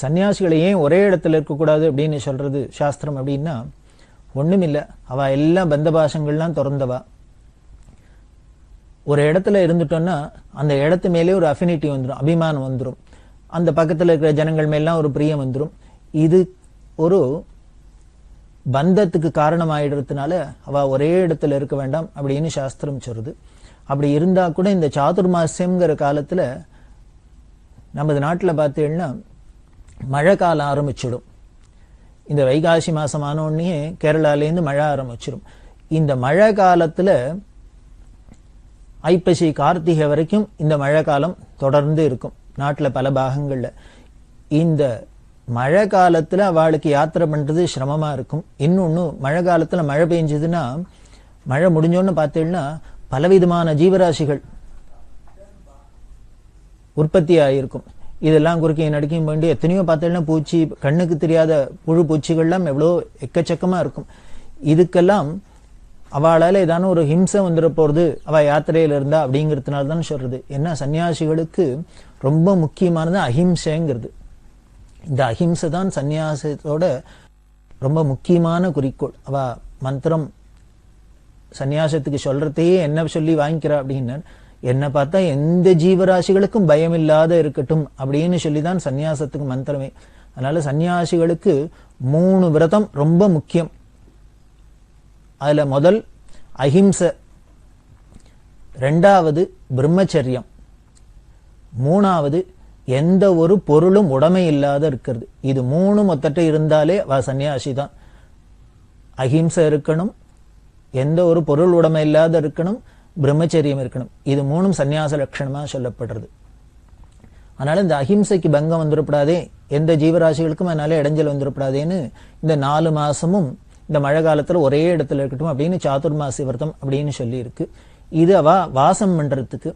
சன்னியாசிகளை ஏன் ஒரே இடத்துல இருக்கக்கூடாது அப்படின்னு சொல்றது சாஸ்திரம் அப்படின்னா, ஒண்ணுமில்லை, அவ எல்லாம் பந்தபாசங்கள்லாம் திறந்தவா. ஒரு இடத்துல இருந்துட்டோம்னா அந்த இடத்து மேலே ஒரு அஃபினிட்டி வந்துடும், அபிமானம் வந்துடும், அந்த பக்கத்துல இருக்கிற ஜனங்கள் மேலாம் ஒரு பிரியம் வந்துடும். இது ஒரு பந்தத்துக்கு காரணமாயிடுறதுனால அவ ஒரே இடத்துல இருக்க வேண்டாம் அப்படின்னு சாஸ்திரம் சொல்றது. அப்படி இருந்தா கூட இந்த சாதுர்மாசியம்ங்கிற காலத்துல நமது நாட்டில் பார்த்தீங்கன்னா மழை காலம் ஆரம்பிச்சிடும். இந்த வைகாசி மாசம் ஆனோடனே கேரளாலேருந்து மழை ஆரம்பிச்சிடும். இந்த மழை காலத்துல ஐப்பசி கார்த்திகை வரைக்கும் இந்த மழை காலம் தொடர்ந்து இருக்கும் நாட்டில் பல பாகங்கள்ல. இந்த மழை காலத்துல அவளுக்கு யாத்திரை பண்றது சிரமமா இருக்கும். இன்னொன்னு, மழை காலத்துல மழை பெஞ்சதுன்னா மழை முடிஞ்சோன்னு பார்த்தீங்கன்னா பலவிதமான ஜீவராசிகள் உற்பத்தி ஆகியிருக்கும். இதெல்லாம் குறுக்கையும் நடுக்கையும் வேண்டி எத்தனையோ பார்த்தீங்கன்னா பூச்சி, கண்ணுக்கு தெரியாத புழு பூச்சிகள்லாம் எவ்வளோ எக்கச்சக்கமா இருக்கும். இதுக்கெல்லாம் அவளால ஏதான ஒரு ஹிம்சை வந்துட போறது அவ யாத்திரையில இருந்தா அப்படிங்கிறதுனால தான் சொல்றது. ஏன்னா சன்னியாசிகளுக்கு ரொம்ப முக்கியமானது அஹிம்சைங்கிறது. இந்த அஹிம்சை தான் சன்னியாசத்தோட ரொம்ப முக்கியமான குறிக்கோள். அவ மந்திரம் சன்னியாசத்துக்கு சொல்றதையே என்ன சொல்லி வாங்கிக்கிறா அப்படின்னா, என்ன பார்த்தா எந்த ஜீவராசிகளுக்கும் பயம் இல்லாத இருக்கட்டும் அப்படின்னு சொல்லிதான் சன்னியாசத்துக்கு மந்திரமே. அதனால சன்னியாசிகளுக்கு 3 விரதம் ரொம்ப முக்கியம். அதுல முதல் அஹிம்சை, 2வது பிரம்மச்சரியம், 3வது எந்த ஒரு பொருளும் உடைமை இல்லாத இருக்கிறது. இது 3 மொத்தட்ட இருந்தாலே சன்னியாசி தான். அஹிம்சை இருக்கணும், எந்த ஒரு பொருள் உடைமை இல்லாத இருக்கணும், பிரம்மச்சரியம் இருக்கணும். இது 3ம் சன்னியாச லட்சணமா சொல்லப்படுறது. அதனால இந்த அஹிம்சைக்கு பங்கம் வந்துடப்படாதே, எந்த ஜீவராசிகளுக்கும் அதனால இடைஞ்சல் வந்துடப்படாதேன்னு இந்த 4 மாசமும் இந்த மழை காலத்துல ஒரே இடத்துல இருக்கட்டும் அப்படின்னு சாதுர்மாசி விரதம் அப்படின்னு சொல்லி இருக்கு. இது அவ வாசம் பண்றதுக்கு.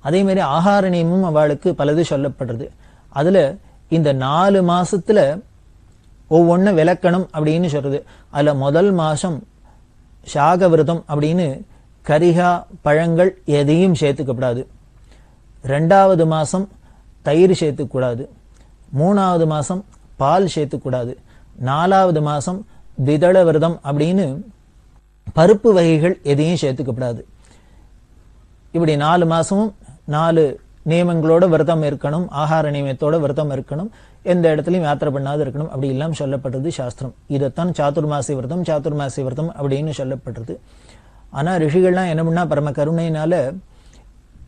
அதே மாதிரி ஆகார நியமும் அவளுக்கு பலது சொல்லப்படுறது. அதுல இந்த 4 மாசத்துல ஒவ்வொன்னு விளக்கணும் அப்படின்னு சொல்றது. அதுல முதல் மாசம் சாக விரதம் அப்படின்னு கரிகா பழங்கள் எதையும் சேர்த்துக்கப்படாது. 2வது மாசம் தயிர் சேர்த்துக்கூடாது. 3வது மாசம் பால் சேர்த்துக்கூடாது. 4வது மாசம் திதள விரதம் அப்படின்னு பருப்பு வகைகள் எதையும் சேர்த்துக்கப்படாது. இப்படி 4 மாசமும் 4 நியமங்களோட விரதம் இருக்கணும், ஆகார நியமத்தோட விரதம் இருக்கணும், எந்த இடத்துலையும் யாத்திரை பண்ணாது இருக்கணும் அப்படி எல்லாம் சொல்லப்படுறது சாஸ்திரம். இதைத்தான் சாதுர்மாசி விரதம் சாதுர்மாசி விரதம் அப்படின்னு சொல்லப்படுறது. ஆனா ரிஷிகள்லாம் என்ன பண்ணா பரம கருணையினால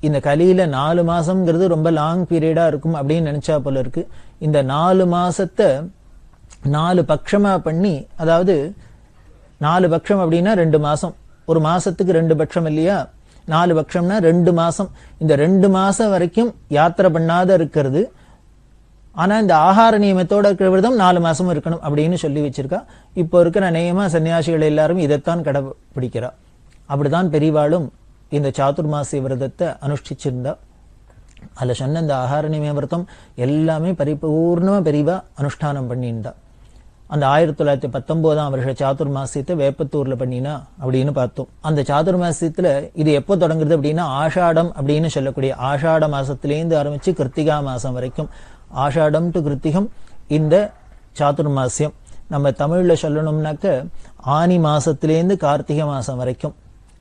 இந்த கலியில 4 மாசம்ங்கிறது ரொம்ப லாங் பீரியடா இருக்கும் அப்படின்னு நினைச்சா போல இருக்கு. இந்த 4 மாசத்தை 4 பட்சமா பண்ணி, அதாவது 4 பட்சம் அப்படின்னா 2 மாசம், ஒரு மாசத்துக்கு 2 பட்சம் இல்லையா, 4 பட்சம்னா 2 மாசம். இந்த 2 மாசம் வரைக்கும் யாத்திரை பண்ணாத இருக்கிறது. ஆனா இந்த ஆகார நியமத்தோட இருக்கிற விரதம் 4 மாசமும் இருக்கணும் அப்படின்னு சொல்லி வச்சிருக்கா. இப்போ இருக்கிற நியம சன்னியாசிகள் எல்லாரும் இதைத்தான் கடைபிடிக்கிறா. அப்படிதான் பெரியவாளும் இந்த சாதுர்மாசி விரதத்தை அனுஷ்டிச்சிருந்தா. அதுல சொன்ன இந்த ஆகார நியம விரதம் எல்லாமே பரிபூர்ணமா பெரியவா அனுஷ்டானம் பண்ணியிருந்தா. அந்த 1919ஆம் வருஷ சாதுர்மாசியத்தை வேப்பத்தூர்ல பண்ணினா அப்படின்னு பார்த்தோம். அந்த சாதுர்மாசியத்துல இது எப்போ தொடங்குறது அப்படின்னா ஆஷாடம் அப்படின்னு சொல்லக்கூடிய ஆஷாட மாசத்திலேருந்து ஆரம்பிச்சு கிருத்திகா மாசம் வரைக்கும், ஆஷாடம் டு கிருத்திகம் இந்த சாதுர்மாசியம். நம்ம தமிழ்ல சொல்லணும்னாக்க ஆனி மாசத்திலேருந்து கார்த்திகை மாசம் வரைக்கும்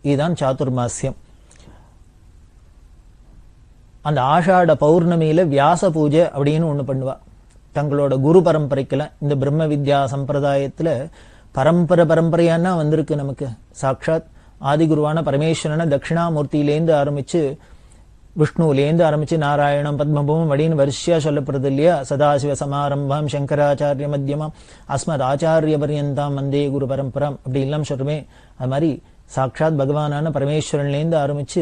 இதுதான் சாதுர்மாசியம். அந்த ஆஷாட பௌர்ணமியில வியாச பூஜை அப்படின்னு ஒண்ணு பண்ணுவா. தங்களோட குரு பரம்பரைக்கெல்லாம் இந்த பிரம்ம வித்யா சம்பிரதாயத்துல பரம்பரையானா வந்திருக்கு நமக்கு. சாட்சாத் ஆதிகுருவான பரமேஸ்வரன தட்சிணாமூர்த்தியிலேருந்து ஆரம்பிச்சு விஷ்ணுலேருந்து ஆரம்பிச்சு நாராயணம் பத்மபூமம் அப்படின்னு வரிசையா சொல்லப்படுறது இல்லையா. சதாசிவ சமாரம்பம் சங்கராச்சாரிய மத்தியமாம் அஸ்மத் ஆச்சாரிய பரியந்தாம் வந்தே குரு பரம்பராம் அப்படி எல்லாம் சொல்றமே. அது மாதிரி சாட்சாத் பகவானான பரமேஸ்வரன்லேருந்து ஆரம்பிச்சு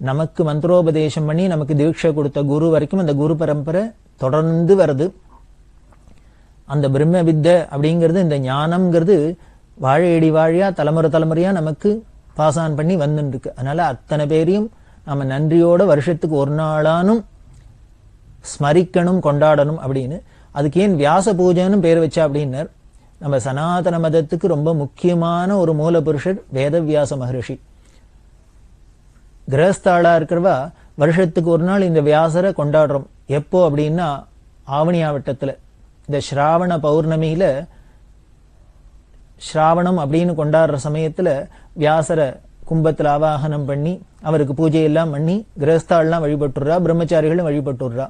நமக்கு மந்திரோபதேசம் பண்ணி நமக்கு தீட்சை கொடுத்த குரு வரைக்கும் அந்த குரு பரம்பரை தொடர்ந்து வருது. அந்த பிரம்ம வித்தை அப்படிங்கிறது, இந்த ஞானம்ங்கிறது வாழையடி வாழையா தலைமுறையா நமக்கு பாசான் பண்ணி வந்துட்டு இருக்கு. அதனால அத்தனை பேரையும் நம்ம நன்றியோட வருஷத்துக்கு ஒரு நாளானும் ஸ்மரிக்கணும், கொண்டாடணும் அப்படின்னு. அதுக்கு ஏன் வியாச பூஜைன்னு பேர் வச்சா அப்படின்னர், நம்ம சனாதன மதத்துக்கு ரொம்ப முக்கியமான ஒரு மூல புருஷர் வேதவியாச மகரிஷி. கிரகஸ்தாளா இருக்கிறவா வருஷத்துக்கு ஒரு நாள் இந்த வியாசரை கொண்டாடுறோம். எப்போ அப்படின்னா ஆவணியாவட்டத்துல இந்த ஸ்ராவண பௌர்ணமியில ஸ்ராவணம் அப்படின்னு கொண்டாடுற சமயத்துல வியாசர கும்பத்துல ஆவாகனம் பண்ணி அவருக்கு பூஜையெல்லாம் பண்ணி கிரகஸ்தாள்லாம் வழிபட்டுறா, பிரம்மச்சாரிகளும் வழிபட்டுறா.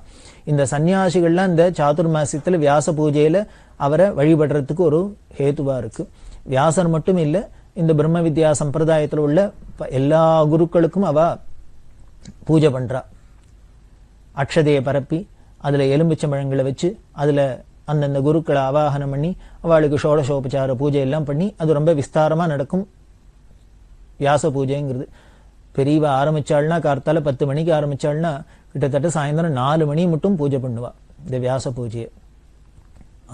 இந்த சன்னியாசிகள்லாம் இந்த சாதுர்மாசியத்துல வியாச பூஜையில அவரை வழிபடுறதுக்கு ஒரு ஹேதுவா இருக்கு. வியாசர் மட்டும் இல்ல, இந்த பிரம்ம வித்யா சம்பிரதாயத்துல உள்ள எல்லா குருக்களுக்கும் அவ பூஜை பண்றா. அக்ஷதையை பரப்பி அதுல எலும்பிச்சம்பழங்களை வச்சு அதுல அந்தந்த குருக்களை ஆவாகனம் பண்ணி அவளுக்கு ஷோடசோபச்சார பூஜை எல்லாம் பண்ணி அது ரொம்ப விஸ்தாரமா நடக்கும். வியாச பூஜைங்கிறது பெரியவா ஆரம்பிச்சாள்னா கார்த்தால 10 மணிக்கு ஆரம்பிச்சாள்னா கிட்டத்தட்ட சாயந்தரம் 4 மணி மட்டும் பூஜை பண்ணுவா இந்த வியாச பூஜையை.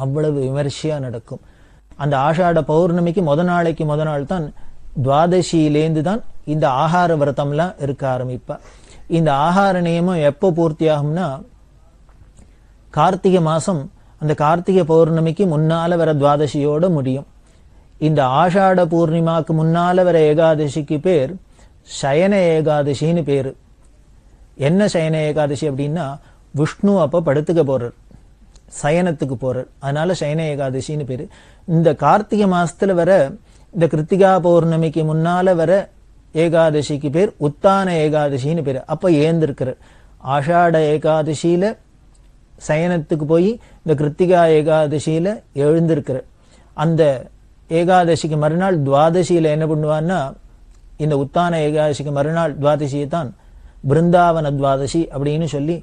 அவ்வளவு விமர்சையா நடக்கும். அந்த ஆஷாட பௌர்ணமிக்கு முத நாள் தான் துவாதசியிலேந்து தான் இந்த ஆகார விரதம்லாம் இருக்க ஆரம்பிப்பா. இந்த ஆகார நியமம் எப்போ பூர்த்தி ஆகும்னா கார்த்திகை மாசம் அந்த கார்த்திகை பௌர்ணமிக்கு முன்னால வர துவாதசியோட முடியும். இந்த ஆஷாட பூர்ணிமாக்கு முன்னால வர ஏகாதசிக்கு பேர் சயன ஏகாதசின்னு பேரு. என்ன சயன ஏகாதசி அப்படின்னா விஷ்ணு அப்ப படுத்துக்க போறார், சயனத்துக்கு போறார், அதனால சயன ஏகாதசின்னு பேரு. இந்த கார்த்திகை மாசத்துல வர இந்த கிருத்திகா பௌர்ணமிக்கு முன்னால வர ஏகாதசிக்கு பேர் உத்தான ஏகாதசின்னு பேரு. அப்ப ஏந்திருக்கிறார். ஆஷாட ஏகாதசியில சயனத்துக்கு போய் இந்த கிருத்திகா ஏகாதசியில எழுந்திருக்கிறார். அந்த ஏகாதசிக்கு மறுநாள் துவாதசியில என்ன பண்ணுவான்னா இந்த உத்தான ஏகாதசிக்கு மறுநாள் துவாதசியை தான் பிருந்தாவன துவாதசி அப்படின்னு சொல்லி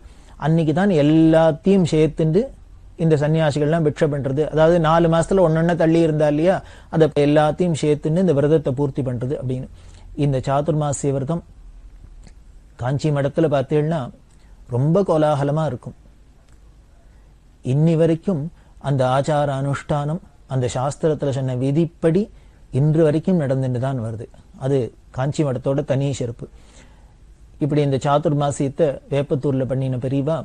அன்னைக்கு தான் எல்லாத்தையும் சேர்த்துண்டு இந்த சன்னியாசிகள்லாம் பிக்ஷை பண்றது. அதாவது 4 மாசத்துல ஒன்னொன்ன தள்ளி இருந்தா இல்லையா, அதை எல்லாத்தையும் சேர்த்துன்னு இந்த விரதத்தை பூர்த்தி பண்றது அப்படின்னு. இந்த சாதுர்மாசிய விரதம் காஞ்சி மடத்துல பார்த்தீங்கன்னா ரொம்ப கோலாகலமா இருக்கும். இன்னி வரைக்கும் அந்த ஆச்சார அனுஷ்டானம் அந்த சாஸ்திரத்துல சொன்ன விதிப்படி இன்று வரைக்கும் நடந்துட்டு தான் வருது. அது காஞ்சி மடத்தோட தனி சிறப்பு. இப்படி இந்த சாதுர்மாசியத்தை வேப்பத்தூர்ல பண்ணின பெரியவா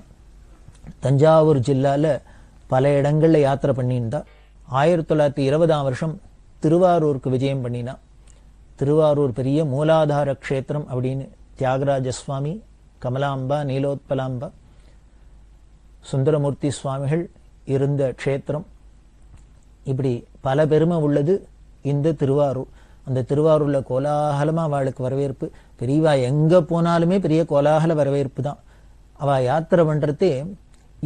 தஞ்சாவூர் ஜில்லால பல இடங்கள்ல யாத்திரை பண்ணியிருந்தா. 1920ஆம் வருஷம் திருவாரூருக்கு விஜயம் பண்ணினா. திருவாரூர் பெரிய மூலாதார கஷேத்திரம் அப்படின்னு தியாகராஜ சுவாமி, கமலாம்பா, நீலோத்பலாம்பா, சுந்தரமூர்த்தி சுவாமிகள் இருந்த க்ஷேத்திரம். இப்படி பல பெருமை உள்ளது இந்த திருவாரூர். அந்த திருவாரூர்ல கோலாகலமா அவளுக்கு வரவேற்பு. பெரியவா எங்க போனாலுமே பெரிய கோலாகல வரவேற்பு தான். அவ யாத்திரை பண்றதே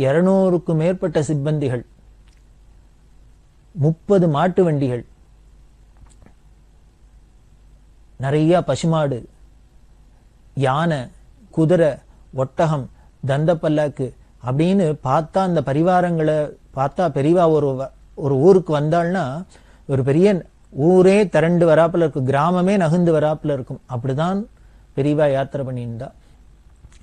200க்கும் மேற்பட்ட சிப்பந்திகள், 30 மாட்டு வண்டிகள், நிறைய பசுமாடு, யானை, குதிரை, ஒட்டகம், தந்தப்பல்லாக்கு அப்படின்னு பார்த்தா அந்த பரிவாரங்களை பார்த்தா பெரியவா ஒரு ஊருக்கு வந்தாள்னா ஒரு பெரிய ஊரே திரண்டு வராப்புல இருக்கும், கிராமமே நகுந்து வராப்புல இருக்கும். அப்படிதான் பெரியவா யாத்திரை பண்ணியிருந்தா.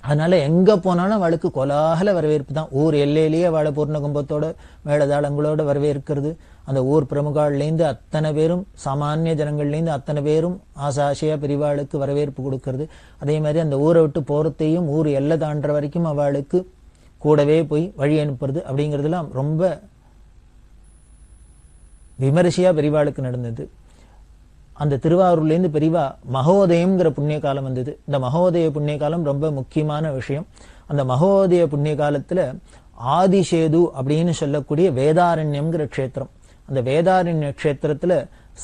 அதனால எங்க போனாலும் அவளுக்கு கோலாகல வரவேற்பு தான். ஊர் எல்லையிலேயே அவளை பூர்ண கும்பத்தோட மேளதாளங்களோட வரவேற்கிறது. அந்த ஊர் பிரமுகாள்லேருந்து அத்தனை பேரும், சாமானிய ஜனங்கள்லேருந்து அத்தனை பேரும் ஆசாசையா பெரியவாளுக்கு வரவேற்பு கொடுக்கறது. அதே மாதிரி அந்த ஊரை விட்டு போறதையும் ஊர் எல்லை தாண்டுற வரைக்கும் அவளுக்கு கூடவே போய் வழி அனுப்புறது அப்படிங்கிறதுலாம் ரொம்ப விமரிசையா பெரியவாளுக்கு நடந்தது. அந்த திருவாரூர்லேருந்து பெரியவா மகோதயம்ங்கிற புண்ணிய காலம் வந்தது. இந்த மகோதய புண்ணிய காலம் ரொம்ப முக்கியமான விஷயம். அந்த மகோதய புண்ணிய காலத்துல ஆதிசேது அப்படின்னு சொல்லக்கூடிய வேதாரண்யம்ங்கிற க்ஷேத்திரம். அந்த வேதாரண்ய க்ஷேத்திரத்துல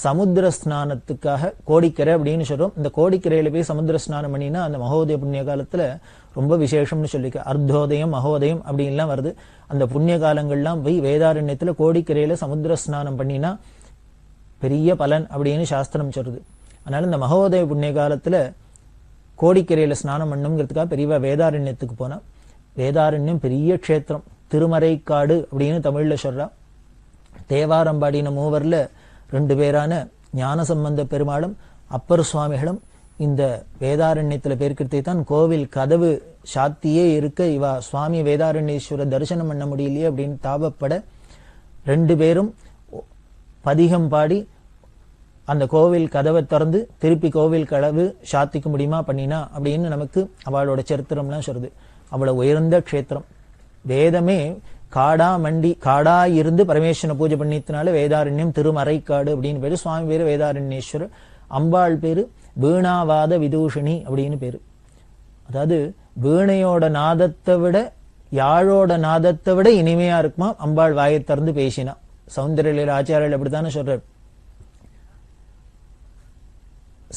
சமுத்திர ஸ்நானத்துக்காக கோடிக்கரை அப்படின்னு சொல்றோம். இந்த கோடிக்கரையில போய் சமுத்திர ஸ்நானம் பண்ணினா அந்த மகோதய புண்ணிய காலத்துல ரொம்ப விசேஷம்னு சொல்லிக்க. அர்த்தோதயம், மகோதயம் அப்படின்லாம் வருது. அந்த புண்ணிய காலங்கள்லாம் போய் வேதாரண்யத்துல கோடிக்கரையில சமுத்திர ஸ்நானம் பண்ணினா பெரிய பலன் அப்படின்னு சாஸ்திரம் சொல்றது. அதனால இந்த மகோதய புண்ணிய காலத்துல கோடிக்கரையில ஸ்நானம் பண்ணுங்கிறதுக்காக பெரியவா வேதாரண்யத்துக்கு போனா. வேதாரண்யம் பெரிய க்ஷேத்திரம், திருமறைக்காடு அப்படின்னு தமிழ்ல சொல்றா. தேவாரம்பாடின மூவர்ல 2 பேரான ஞானசம்பந்த பெருமாளும் அப்பர் சுவாமிகளும் இந்த வேதாரண்யத்துல பேர்க்கிறதை தான் கோவில் கதவு சாத்தியே இருக்க இவா சுவாமி வேதாரண்யேஸ்வர தரிசனம் பண்ண முடியலையே அப்படின்னு தாபப்பட 2 பேரும் பதிகம் பாடி அந்த கோவில் கதவை திறந்து திருப்பி கோவில் கதவு சாத்திக்க முடியுமா பண்ணினா அப்படின்னு நமக்கு அவளோட சரித்திரம்லாம் சொல்றது. அவ்வளவு உயர்ந்த க்ஷேத்திரம். வேதமே காடா இருந்து பரமேஸ்வரனை பூஜை பண்ணித்தனால வேதாரண்யம் திருமறைக்காடு அப்படின்னு பேரு. சுவாமி பேரு வேதாரண்யேஸ்வரர், அம்பாள் பேரு வீணாவாத விதூஷிணி அப்படின்னு பேரு. அதாவது வீணையோட நாதத்தை விட யாழோட நாதத்தை விட இனிமையா இருக்குமா அம்பாள் வாயை திறந்து பேசினா. சௌந்தர்யலீல ஆச்சாரியர்கள் அப்படித்தானே சொல்றார்.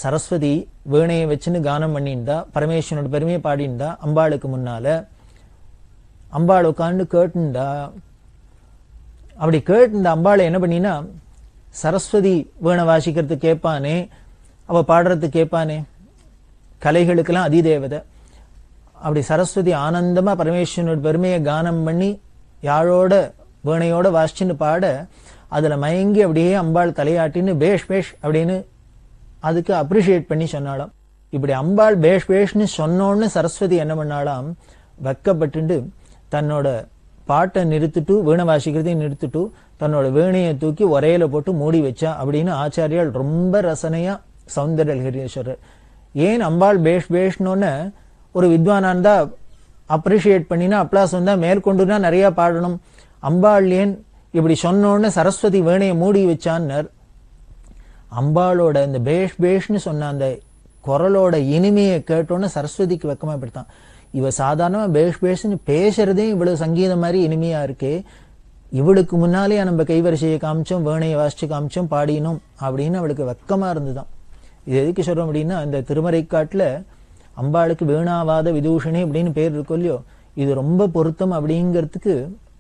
சரஸ்வதி வீணையை வச்சுன்னு கானம் பண்ணியிருந்தா, பரமேஸ்வரனோட பெருமையை பாடியிருந்தா, அம்பாளுக்கு முன்னால அம்பாள் உட்காந்து கேட்டுண்டா. அப்படி கேட்டு அம்பாளை என்ன பண்ணினா, சரஸ்வதி வீணை வாசிக்கிறதுக்கு கேட்பானே, அவ பாடுறதுக்கு கேட்பானே, கலைகளுக்கெல்லாம் அதிதேவதை. அப்படி சரஸ்வதி ஆனந்தமா பரமேஸ்வரனோட பெருமையை கானம் பண்ணி யாழோட வீணையோட வாசிச்சுன்னு பாட, அதுல மயங்கி அப்படியே அம்பாள் தலையாட்டின்னு பேஷ் பேஷ் அப்படின்னு அதுக்கு அப்ரிஷியேட் பண்ணி சொன்னாலாம். இப்படி அம்பாள் பேஷ் பேஷ்னு சொன்னோன்னு சரஸ்வதி என்ன பண்ணாலாம், வெக்கப்பட்டு தன்னோட பாட்டை நிறுத்திட்டு, வீணை வாசிக்கிறதையும் நிறுத்திட்டு, தன்னோட வீணையை தூக்கி ஒரையில போட்டு மூடி வச்சா அப்படின்னு ஆச்சாரியால் ரொம்ப ரசனையா சௌந்தர்யலஹரீஸ்வரர். ஏன் அம்பாள் பேஷ் பேஷ்னோன்னு ஒரு வித்வானா இருந்தா அப்ரிஷியேட் பண்ணினா, அப்ளாஸ் வந்தா மேற்கொண்டுனா நிறைய பாடணும். அம்பாள் ஏன் இப்படி சொன்னோன்னு சரஸ்வதி வீணையை மூடி வச்சான்னர். அம்பாளோட இந்த பேஷ் பேஷ்னு சொன்ன அந்த குரலோட இனிமையை கேட்டோன்னு சரஸ்வதிக்கு வெக்கமா படுத்தான். இவ சாதாரணமா பேஷ் பேஷ்னு பேசுறதே இவ்வளவு சங்கீதம் மாதிரி இனிமையா இருக்கே, இவளுக்கு முன்னாலே நம்ம கைவரிசையை காமிச்சோம், வீணையை வாசிச்சு காமிச்சோம், பாடினோம் அப்படின்னு அவளுக்கு வெக்கமா இருந்துதான். இது எதுக்கு சொல்றோம் அப்படின்னா, இந்த திருமறைக்காட்டுல அம்பாளுக்கு வீணாவாத விதூஷணி அப்படின்னு பேர் இருக்கும் இல்லையோ, இது ரொம்ப பொருத்தம் அப்படிங்கிறதுக்கு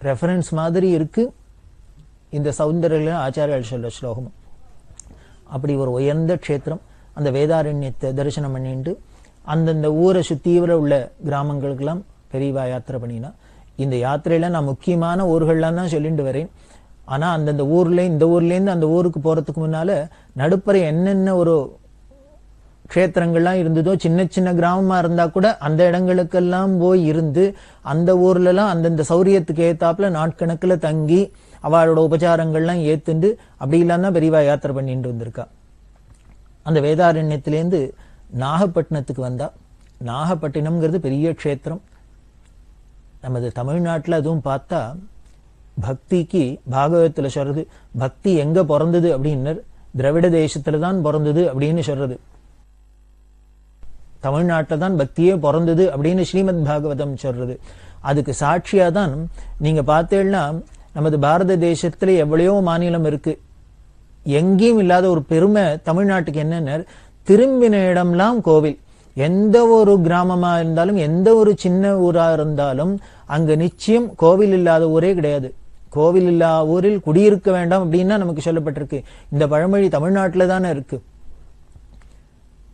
ரெஃபரன்ஸ் மாதிரி இருக்கு இந்த சௌந்தர்ய ஆச்சாரியால் சொல்ல ஸ்லோகம். அப்படி ஒரு உயர்ந்த க்ஷேத்திரம், அந்த வேதாரண்யத்தை தரிசனம் பண்ணிட்டு அந்தந்த ஊரை சுத்தீவிர உள்ள கிராமங்களுக்கெல்லாம் பெரியவா யாத்திரை பண்ணினா. இந்த யாத்திரையில நான் முக்கியமான ஊர்கள்லாம் தான் சொல்லிட்டு வரேன். ஆனா அந்தந்த ஊர்ல இந்த ஊர்லேருந்து அந்த ஊருக்கு போறதுக்கு முன்னால நடுப்பறை என்னென்ன ஒரு க்ஷேத்திரங்கள்லாம் இருந்ததோ, சின்ன சின்ன கிராமமா இருந்தா கூட அந்த இடங்களுக்கெல்லாம் போய் இருந்து அந்த ஊர்ல எல்லாம் அந்தந்த சௌரியத்துக்கு ஏத்தாப்புல நாட்கணக்கில் தங்கி அவளோட உபச்சாரங்கள்லாம் ஏத்துண்டு அப்படி இல்லாம பெரியவா யாத்திரை பண்ணிட்டு வந்திருக்கா. அந்த வேதாரண்யத்திலேருந்து நாகப்பட்டினத்துக்கு வந்தா. நாகப்பட்டினம்ங்கிறது பெரிய க்ஷேத்திரம். நமது தமிழ்நாட்டில் அதுவும் பார்த்தா பக்திக்கு பாகவத்துல சொல்றது, பக்தி எங்க பிறந்தது அப்படின்னு திராவிட தேசத்துல தான் பிறந்தது அப்படின்னு சொல்றது. தமிழ்நாட்டில் தான் பக்தியே பிறந்தது அப்படின்னு ஸ்ரீமத் பாகவதம் சொல்றது. அதுக்கு சாட்சியா தான் நீங்க பார்த்தேன்னா நமது பாரத தேசத்துல எவ்வளையோ மாநிலம் இருக்கு, எங்கேயும் இல்லாத ஒரு பெருமை தமிழ்நாட்டுக்கு என்னன்னு, திரும்பின இடம்லாம் கோவில். எந்த ஒரு கிராமமா இருந்தாலும் எந்த ஒரு சின்ன ஊரா இருந்தாலும் அங்க நிச்சயம் கோவில் இல்லாத ஊரே கிடையாது. கோவில் இல்லாத ஊரில் குடியிருக்க வேண்டாம் அப்படின்னா நமக்கு சொல்லப்பட்டிருக்கு. இந்த பழமொழி தமிழ்நாட்டில தானே இருக்கு.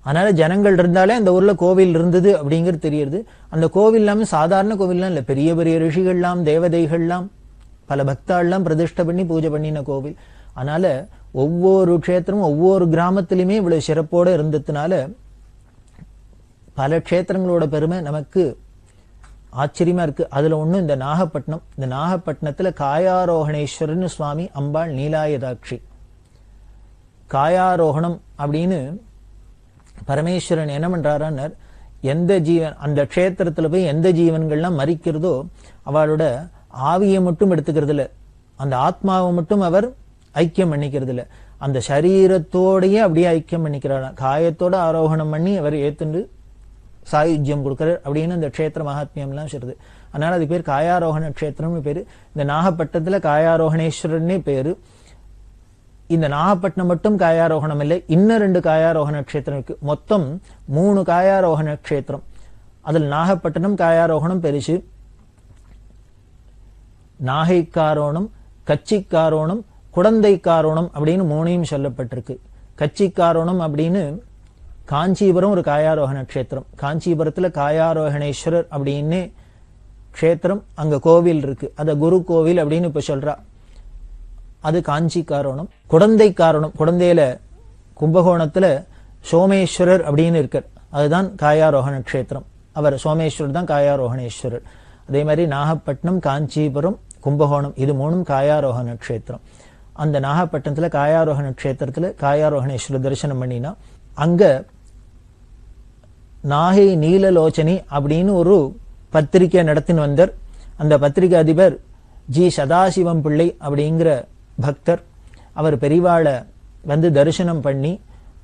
அதனால ஜனங்கள் இருந்தாலே அந்த ஊர்ல கோவில் இருந்தது அப்படிங்கிறது தெரியுது. அந்த கோவில் இல்லாம சாதாரண கோவில்லாம் இல்ல, பெரிய பெரிய ரிஷிகள்லாம் தேவதைகள்லாம் பல பக்தாள்லாம் பிரதிஷ்டை பண்ணி பூஜை பண்ணின கோவில். அதனால ஒவ்வொரு க்ஷேத்திரமும் ஒவ்வொரு கிராமத்திலுமே இவ்வளவு சிறப்போட இருந்ததுனால பல க்ஷேத்திரங்களோட பெருமை நமக்கு ஆச்சரியமா இருக்கு. அதுல ஒண்ணு இந்த நாகப்பட்டினம். இந்த நாகப்பட்டினத்துல காயாரோகணேஸ்வரன் சுவாமி அம்பாள் நீலாயதாட்சி. காயாரோகணம் அப்படின்னு பரமேஸ்வரன் என்ன பண்றாரான்னு, எந்த ஜீவன் அந்த க்ஷேத்திரத்துல போய் எந்த ஜீவன்கள்லாம் மறிக்கிறதோ அவளோட ஆவியை மட்டும் எடுத்துக்கிறது இல்ல, அந்த ஆத்மாவை மட்டும் அவர் ஐக்கியம் பண்ணிக்கிறது இல்ல, அந்த சரீரத்தோடையே அப்படியே ஐக்கியம் பண்ணிக்கிறாராம். காயத்தோட ஆரோகணம் பண்ணி அவர் ஏத்துண்டு சாயுஜ்யம் கொடுக்கிறார் அப்படின்னு இந்த க்ஷேத்திர மகாத்மியம்லாம் சொல்றது. அதனால அது பேர் காயாரோகண க்ஷேத்திரம்னு பேரு. இந்த நாகப்பட்டினத்துல காயாரோகணேஸ்வரன்னே பேரு. இந்த நாகப்பட்டினம் மட்டும் காயாரோகணம் இல்லை, இன்னும் 2 காயாரோகண க்ஷேத்திரம் இருக்கு. மொத்தம் 3 காயாரோகண க்ஷேத்திரம். அதில் நாகப்பட்டினம் காயாரோகணம் பெருசு. நாகைக்காரோணம், கச்சிக்காரோணம், குடந்தைக்காரோணம் அப்படின்னு 3 சொல்லப்பட்டிருக்கு. கச்சிக்காரோணம் அப்படின்னு காஞ்சிபுரம் ஒரு காயாரோகண க்ஷேத்திரம். காஞ்சிபுரத்துல காயாரோகணேஸ்வரர் அப்படின்னு க்ஷேத்திரம், அங்க கோவில் இருக்கு. அத குரு கோவில் அப்படின்னு இப்ப சொல்றா. அது காஞ்சிக்காரோணம். குடந்தைக்காரோணம், குடந்தையில கும்பகோணத்துல சோமேஸ்வரர் அப்படின்னு இருக்கார், அதுதான் காயாரோகண க்ஷேத்திரம். அவர் சோமேஸ்வரர் தான் காயாரோகணேஸ்வரர். அதே மாதிரி நாகப்பட்டினம், காஞ்சிபுரம், கும்பகோணம் இது 3 காயாரோகண க்ஷேத்திரம். அந்த நாகப்பட்டினத்துல காயாரோகண க்ஷேத்திரத்துல காயாரோகணேஸ்வரர் தரிசனம் பண்ணினா அங்க நாகை நீலலோச்சனி அப்படின்னு ஒரு பத்திரிகை நடத்தின்னு வந்தார். அந்த பத்திரிகை அதிபர் ஜி சதாசிவம் பிள்ளை அப்படிங்கிற பக்தர். அவர் பெரியவாளை வந்து தரிசனம் பண்ணி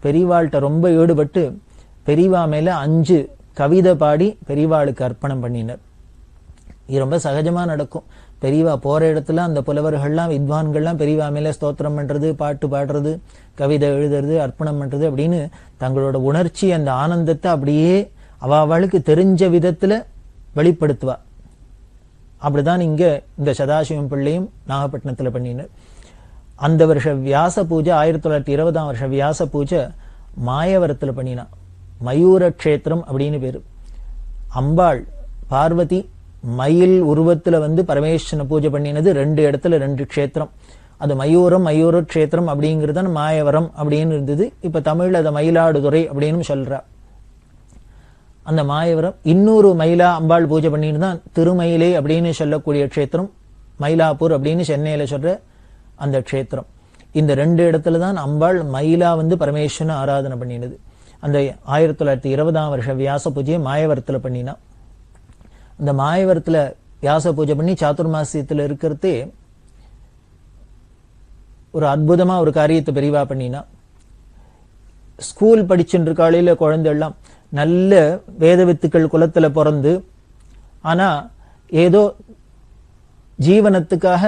பெரியவாள்கிட்ட ரொம்ப ஈடுபட்டு பெரியவா மேல 5 கவிதை பாடி பெரியவாளுக்கு அர்ப்பணம் பண்ணினார். இது ரொம்ப சகஜமா நடக்கும். பெரியவா போற இடத்துல அந்த புலவர்கள்லாம் வித்வான்கள்லாம் பெரியவா மேல ஸ்தோத்திரம் பண்றது, பாட்டு பாடுறது, கவிதை எழுதுறது, அர்ப்பணம் பண்றது அப்படின்னு தங்களோட உணர்ச்சி அந்த ஆனந்தத்தை அப்படியே அவளுக்கு தெரிஞ்ச விதத்துல வெளிப்படுத்துவா. அப்படிதான் இங்க இந்த சதாசிவம் பிள்ளையும் நாகப்பட்டினத்துல பண்ணினார். அந்த வருஷ வியாச பூஜை 1920ஆம் வருஷ வியாச பூஜை மாயவரத்துல பண்ணினா. மயூர கஷேத்திரம் அப்படின்னு பேரு. அம்பாள் பார்வதி மயில் உருவத்துல வந்து பரமேஸ்வரனை பூஜை பண்ணினது 2 இடத்துல 2 க்ஷேத்திரம். அது மயூர க்ஷேத்திரம் அப்படிங்கிறது மாயவரம் அப்படின்னு இருந்தது. இப்ப தமிழ்ல அதை மயிலாடுதுறை அப்படின்னு சொல்றா. அந்த மாயவரம் இன்னொரு மயிலா அம்பாள் பூஜை பண்ணிட்டு தான் திருமயிலை அப்படின்னு சொல்லக்கூடிய க்ஷேத்திரம், மயிலாப்பூர் அப்படின்னு சென்னையில சொல்ற அந்த க்ஷேத்திரம். இந்த 2 இடத்துல தான் அம்பாள் மயிலா வந்து பரமேஸ்வரனை ஆராதனை பண்ணினது. அந்த 1920ஆம் வருஷ வியாச பூஜையை மாயவரத்துல பண்ணினா. அந்த மாயவரத்துல வியாச பூஜை பண்ணி சாதுர்மாசியத்துல இருக்கிறதே ஒரு அற்புதமா ஒரு காரியத்தை பெரிவா பண்ணினா. ஸ்கூல் படிச்சுட்டு காலையில குழந்தை எல்லாம் நல்ல வேத வித்துக்கள் குலத்துல பிறந்து, ஆனா ஏதோ ஜீவனத்துக்காக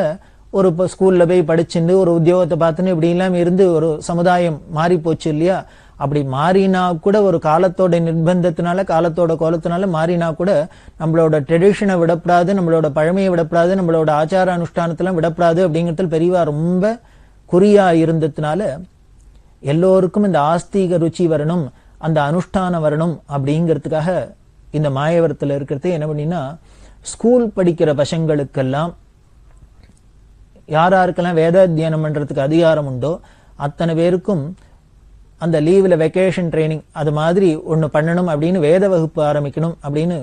ஒரு ஸ்கூல்ல போய் படிச்சுட்டு ஒரு உத்தியோகத்தை பார்த்துன்னு இப்படி எல்லாம் இருந்து ஒரு சமுதாயம் மாறி போச்சு இல்லையா? அப்படி மாறினா கூட ஒரு காலத்தோட நிர்பந்தத்தினால, காலத்தோட கோலத்தினால மாறினா கூட நம்மளோட ட்ரெடிஷனை விடப்படாது, நம்மளோட பழமையை விடப்படாது, நம்மளோட ஆச்சார அனுஷ்டானத்தெல்லாம் விடப்படாது அப்படிங்கிறதுல பெரியவா ரொம்ப குறியா இருந்ததுனால எல்லோருக்கும் இந்த ஆஸ்திக ருச்சி வரணும், அந்த அனுஷ்டானம் வரணும் அப்படிங்கிறதுக்காக இந்த மாயவரத்துல இருக்கிறதே என்ன பண்ணினா, ஸ்கூல் படிக்கிற பசங்களுக்கெல்லாம் யாராருக்கெல்லாம் வேத அத்தியனம் பண்றதுக்கு அதிகாரம் உண்டோ அத்தனை பேருக்கும் அந்த லீவ்ல வெக்கேஷன் ட்ரைனிங் அது மாதிரி ஒண்ணு பண்ணணும் அப்படின்னு வேத வகுப்பு ஆரம்பிக்கணும் அப்படின்னு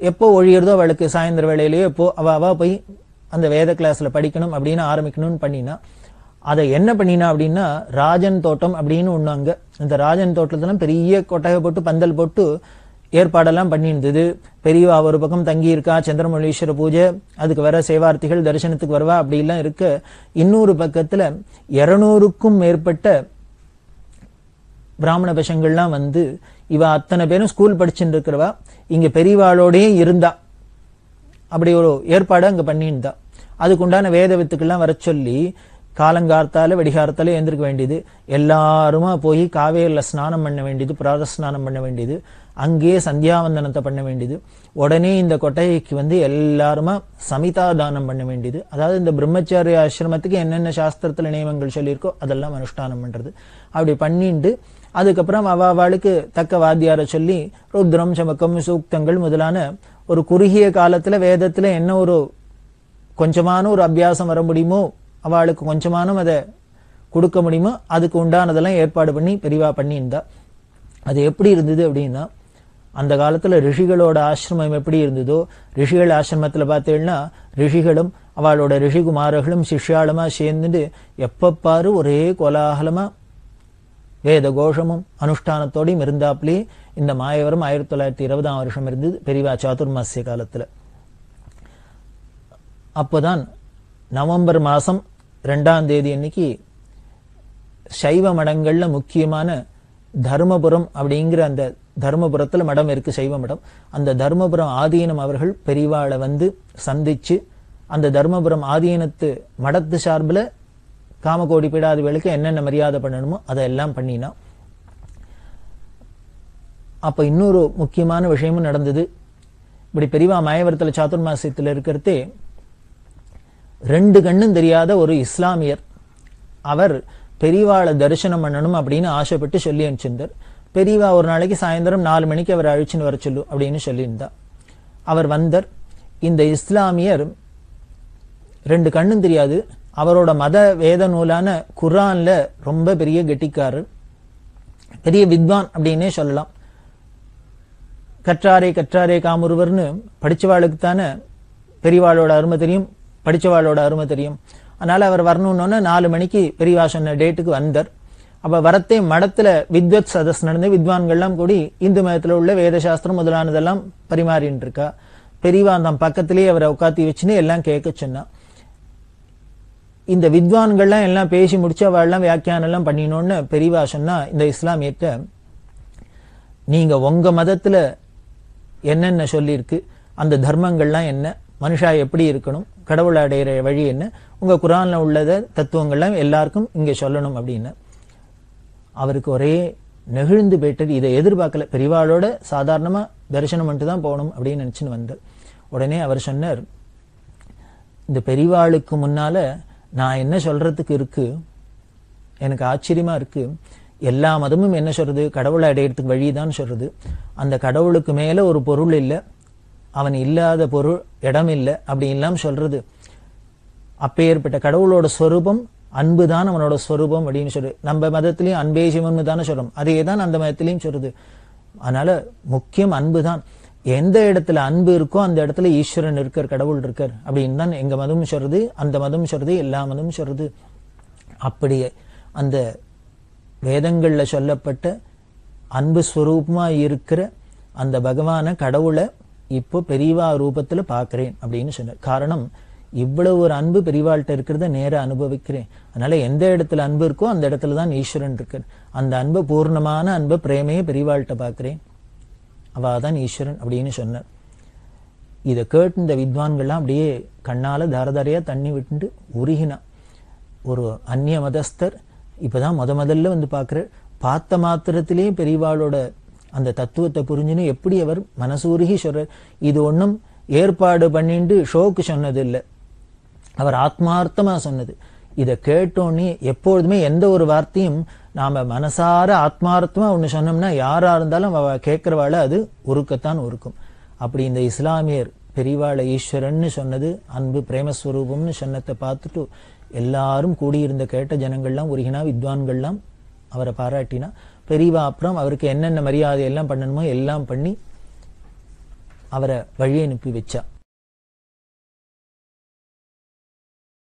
எப்போ ஒழியறதோ அவளுக்கு சாயந்தர வேளையிலேயே எப்போ அவ போய் அந்த வேத கிளாஸ்ல படிக்கணும் அப்படின்னு ஆரம்பிக்கணும்னு பண்ணினா, அதை என்ன பண்ணினா அப்படின்னா ராஜன் தோட்டம் அப்படின்னு ஒண்ணு அங்க. இந்த ராஜன் தோட்டத்துல பெரிய கொட்டகை போட்டு பந்தல் போட்டு ஏற்பாடெல்லாம் பண்ணியிருந்தது. பெரியவா ஒரு பக்கம் தங்கி இருக்கா, சந்திரமௌலீஸ்வர பூஜை, அதுக்கு வர சேவார்த்திகள் தரிசனத்துக்கு வருவா அப்படி எல்லாம் இருக்க, இன்னொரு பக்கத்துல 200க்கும் மேற்பட்ட பிராமண பசங்கள்லாம் வந்து இவ அத்தனை பேரும் ஸ்கூல் படிச்சுட்டு இருக்கிறவா இங்க பெரியவாளோடயே இருந்தா. அப்படி ஒரு ஏற்பாடு அங்க பண்ணியிருந்தா. அதுக்குண்டான வேத வித்துக்கெல்லாம் வர சொல்லி காலங்கார்த்தால வெடிகாரத்தால எழுந்திருக்க வேண்டியது, எல்லாருமா போய் காவேரியில ஸ்நானம் பண்ண வேண்டியது, பிராத ஸ்நானம் பண்ண வேண்டியது, அங்கேயே சந்தியாவந்தனத்தை பண்ண வேண்டியது, உடனே இந்த கொட்டைக்கு வந்து எல்லாருமா சமிதா தானம் பண்ண வேண்டியது. அதாவது இந்த பிரம்மச்சாரிய ஆசிரமத்துக்கு என்னென்ன சாஸ்திரத்துல நியமங்கள் சொல்லியிருக்கோ அதெல்லாம் அனுஷ்டானம் பண்றது. அப்படி பண்ணிட்டு அதுக்கப்புறம் அவளுக்கு தக்க வாத்தியார சொல்லி ருத்ரம் சமக்கம் சூக்தங்கள் முதலான ஒரு குறுகிய காலத்துல வேதத்துல என்ன ஒரு கொஞ்சமான ஒரு அபியாசம் வர முடியுமோ, அவளுக்கு கொஞ்சமானும் அதை கொடுக்க முடியுமோ அதுக்கு உண்டானதெல்லாம் ஏற்பாடு பண்ணி பெரிவா பண்ணியிருந்தா. அது எப்படி இருந்தது அப்படின்னா, அந்த காலத்துல ரிஷிகளோட ஆசிரமம் எப்படி இருந்ததோ, ரிஷிகள் ஆசிரமத்துல பார்த்தீங்கன்னா ரிஷிகளும் அவளோட ரிஷிகுமாரர்களும் சிஷ்யாளுமா சேர்ந்துட்டு எப்பப்பாரு ஒரே கோலாகலமா வேத கோஷமும் அனுஷ்டானத்தோடையும் இருந்தாப்லயே இந்த மாயவரம் 1920ஆம் வருஷம் இருந்தது பெரியவா சாதுர்மாசிய காலத்துல. அப்போதான் நவம்பர் மாசம் 2ஆம் தேதி அன்னைக்கு சைவ மடங்கள்ல முக்கியமான தர்மபுரம் அப்படிங்கிற அந்த தர்மபுரத்துல மடம் இருக்கு, சைவ மடம். அந்த தர்மபுரம் ஆதீனம் அவர்கள் பெரியவாளை வந்து சந்திச்சு அந்த தர்மபுரம் ஆதீனத்து மடத்து சார்பில் காமகோடி பீடாதிகளுக்கு என்னென்ன மரியாதை பண்ணணுமோ அதெல்லாம் பண்ணினா. அப்ப இன்னொரு முக்கியமான விஷயமும் நடந்தது. இப்படி பெரியவா மாயவரத்துல சாதுர்மாசியத்துல இருக்கிறதே 2 கண்ணும் தெரியாத ஒரு இஸ்லாமியர், அவர் பெரியவாளை தரிசனம் பண்ணணும் அப்படின்னு ஆசைப்பட்டு சொல்லி அனுப்பிச்சிருந்தார். பெரியவா ஒரு நாளைக்கு சாயந்தரம் 4 மணிக்கு அவர் அழிச்சுன்னு வர சொல்லு அப்படின்னு சொல்லியிருந்தா. அவர் வந்தார். இந்த இஸ்லாமியர் 2 கண்ணும் தெரியாது, அவரோட மத வேத நூலான குர்ஆன்ல ரொம்ப பெரிய கெட்டிக்காரர், பெரிய வித்வான் அப்படின்னே சொல்லலாம். கற்றாரே கற்றாரே காமுருவர்னு படிச்சவாளுக்கு தானே பெரியவாளோட அருமை தெரியும், படிச்சவாளோட அருமை தெரியும். அதனால அவர் வரணும்னு 4 மணிக்கு பெரியவா சொன்ன டேட்டுக்கு வந்தார். அப்ப வரத்தே மடத்துல வித்வத் சதஸ் நடந்து வித்வான்கள்லாம் கூடி இந்து மதத்துல உள்ள வேதசாஸ்திரம் முதலானதெல்லாம் பரிமாறின்னு இருக்கா. பெரியவா அந்த பக்கத்திலேயே அவரை உட்காத்தி வச்சுன்னு எல்லாம் கேட்க சொன்னா. இந்த வித்வான்கள்லாம் எல்லாம் பேசி முடிச்சு அவெல்லாம் வியாக்கியானம் எல்லாம் பண்ணினோன்னு பெரியவா சொன்னா, இந்த இஸ்லாமியத்தை நீங்க உங்க மதத்துல என்னென்ன சொல்லியிருக்கு அந்த தர்மங்கள்லாம் என்ன, மனுஷா எப்படி இருக்கணும், கடவுளை அடையிற வழி என்ன, உங்க குரான்ல உள்ளத தத்துவங்கள்லாம் எல்லாருக்கும் இங்க சொல்லணும் அப்படின்னு. அவருக்கு ஒரே நெகிழ்ந்து போயிட்டது. இதை எதிர்பார்க்கல. பெரியவாளோட சாதாரணமா தரிசனம் பண்ணிட்டு தான் போகணும் அப்படின்னு நினைச்சுன்னு வந்தார். உடனே அவர் சொன்னார், இந்த பெரியவாளுக்கு முன்னால நான் என்ன சொல்றதுக்கு இருக்கு, எனக்கு ஆச்சரியமா இருக்கு. எல்லா மதமும் என்ன சொல்றது, கடவுளை அடையிறதுக்கு வழிதான் சொல்றது. அந்த கடவுளுக்கு மேல ஒரு பொருள் இல்லை, அவன் இல்லாத பொருள் இடம் இல்லை அப்படி எல்லாம் சொல்றது. அப்பேற்பட்ட கடவுளோட ஸ்வரூபம் அன்புதான் அவனோட ஸ்வரூபம் அப்படின்னு சொல்றது. நம்ம மதத்திலையும் அன்பே சிவம்னு தானே சொல்றோம், அதே தான் அந்த மதத்திலையும் சொல்றது. அதனால முக்கியம் அன்பு தான். எந்த இடத்துல அன்பு இருக்கோ அந்த இடத்துல ஈஸ்வரன் இருக்கார், கடவுள் இருக்கார் அப்படின்னு தான் எங்க மதமும் சொல்றது, அந்த மதமும் சொல்றது, எல்லா மதமும் சொல்றது. அப்படியே அந்த வேதங்கள்ல சொல்லப்பட்ட அன்பு ஸ்வரூபமா இருக்கிற அந்த பகவான கடவுளை இப்போ பெரியவா ரூபத்துல பாக்குறேன் அப்படின்னு சொன்னார். காரணம், இவ்வளவு ஒரு அன்பு பெரியவாள்கிட்ட இருக்கிறத நேர அனுபவிக்கிறேன். அதனால எந்த இடத்துல அன்பு இருக்கோ அந்த இடத்துல தான் ஈஸ்வரன் இருக்கார். அந்த அன்பு, பூர்ணமான அன்பு, பிரேமையை பெரியவாள்கிட்ட பாக்குறேன், அவாதான் ஈஸ்வரன் அப்படின்னு சொன்னார். இதை கேட்டு இந்த வித்வான்கள்லாம் அப்படியே கண்ணால தாரதாரையா தண்ணி விட்டு உருகினா. ஒரு அந்நிய மதஸ்தர் இப்பதான் முதல்ல வந்து பார்க்கிறார். பார்த்த மாத்திரத்திலேயே பெரியவாளோட அந்த தத்துவத்தை புரிஞ்சுன்னு எப்படி அவர் மனசூருகி சொல்றார். இது ஒன்றும் ஏற்பாடு பண்ணிட்டு ஷோக்கு சொன்னது இல்லை, அவர் ஆத்மார்த்தமா சொன்னது. இதை கேட்டோன்னே எப்பொழுதுமே எந்த ஒரு வார்த்தையும் நாம மனசார ஆத்மார்த்தமா ஒண்ணு சொன்னோம்னா யாரா இருந்தாலும் அவ கேட்கிறவாள அது உருக்கத்தான் உருக்கும். அப்படி இந்த இஸ்லாமியர் பெரியவாளை ஈஸ்வரன்னு சொன்னது, அன்பு பிரேமஸ்வரூபம்னு சொன்னதை பார்த்துட்டு எல்லாரும் கூடியிருந்த கேட்ட ஜனங்கள்லாம் உருகினா, வித்வான்கள்லாம் அவரை பாராட்டினா. பெரியவா அப்புறம் அவருக்கு என்னென்ன மரியாதை எல்லாம் பண்ணணுமோ எல்லாம் பண்ணி அவரை வழி அனுப்பி வச்சா.